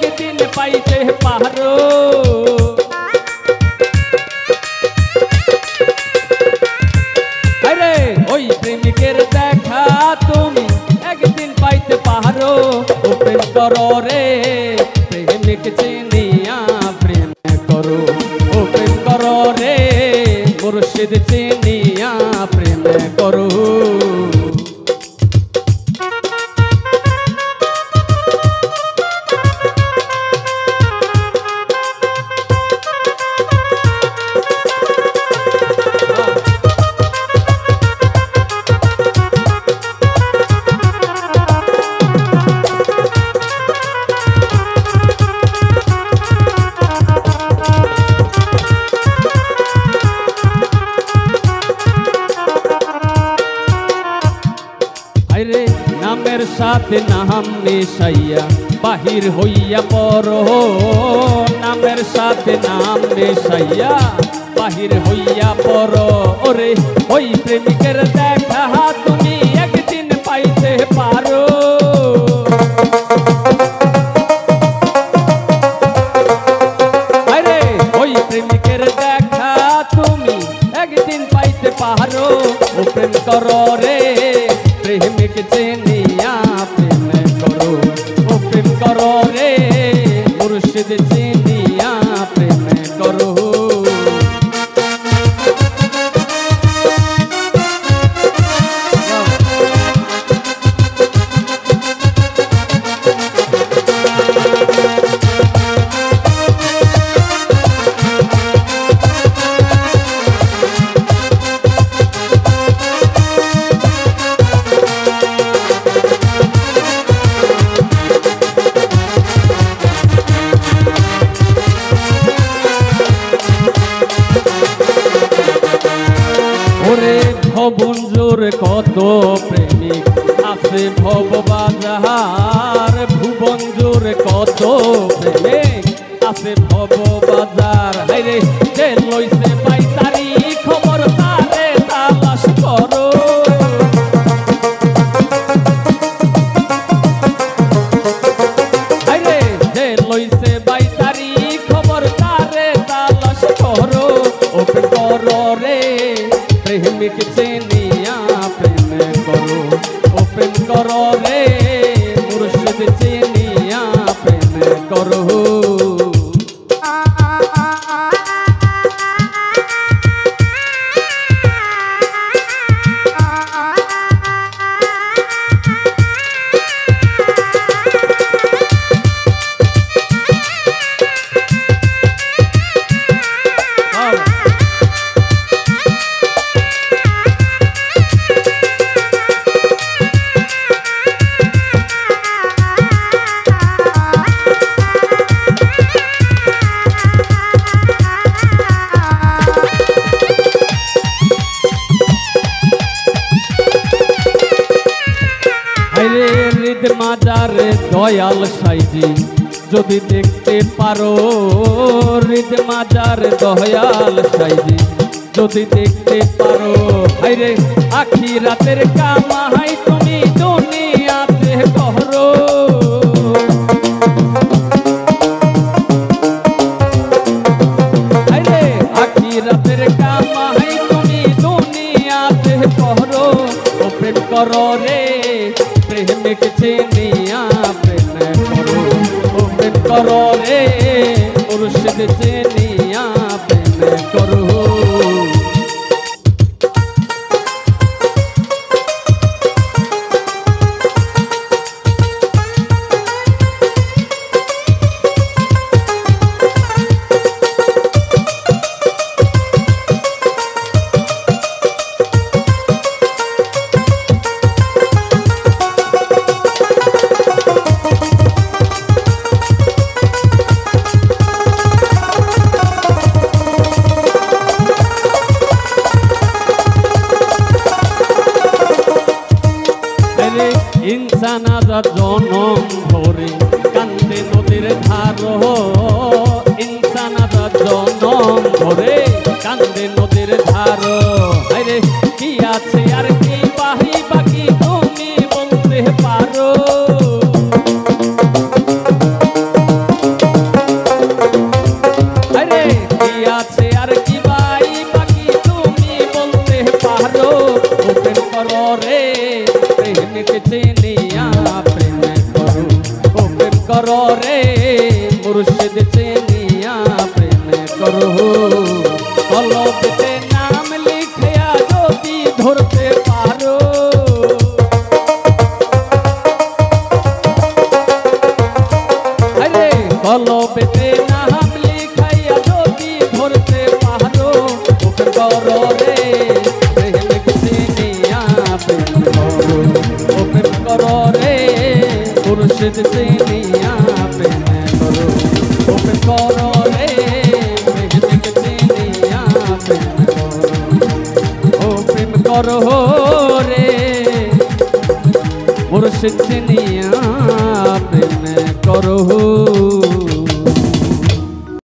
একদিন পাইতে পারো। আরে ওই প্রেমিকের দেখা তুমি একদিন পাইতে পারো। ও প্রেম করো রে প্রেমিক চিনিয়া প্রেম করো। ও প্রেম করো রে মুর্শিদ চিনিয়া প্রেম করো। নামের সাথে নাম মিশাইয়া বাহির হইয়া পড়ো। নামের সাথে নাম মিশাইয়া বাহির হইয়া পড়ো। ওরে ওই প্রেমিকের দেখা তুমি একদিন পাইতে পারো। আরে ওই প্রেমিকের দেখা তুমি একদিন পাইতে পারো। ও প্রেম করো রে প্রেমিক চিনিয়া প্রেম করো। ও প্রেম করো রে মুর্শিদ চিনিয়া প্রেম করো। ভবঞ্জোর কত প্রেমিক আছে ভব বাজার। ভুবঞ্জোর কত প্রেমিক আছে ভব বাজার। হাইরে যে লইছে পাইতারি খবর তারে তালাশ করো। হাইরে যে লইছে পাইতারি খবর তারে তালাশ করো। ও প্রেম করো রে প্রেমিক চিনিয়া প্রেম করো। ও প্রেম করো রে মুর্শিদ চিনিয়া প্রেম করো। মাজার দয়াল সাইজি যদি দেখতে পারো। হৃদ মাজার দয়াল সাইজি যদি দেখতে পারো। হাইরে আখিরাতের কামাই তুমি দুনিয়াতে করো। হাইরে আখিরাতের কামাই তুমি দুনিয়াতে করো। ও প্রেম করো রে প্রেমিক চিনিয়া প্রেম করো। ও প্রেম করো রে মুর্শিদ চিনিয়া প্রেম করো। করো রে মুর্শিদ চিনিয়া প্রেম করো কলবেতে নাম লিখিয়া যদি ধরতে পারো আরে কলবেতে নাম লিখাইয়া যদি ধরতে পারো ওকে করো রে প্রেমিক চিনিয়া প্রেম করো ওকে করো রে মুর্শিদ চিনিয়া প্রেম করো ওকে করো রে প্রেমিক চিনিয়া প্রেম করো ও প্রেম করো রে মুর্শিদ চিনিয়া প্রেম করো।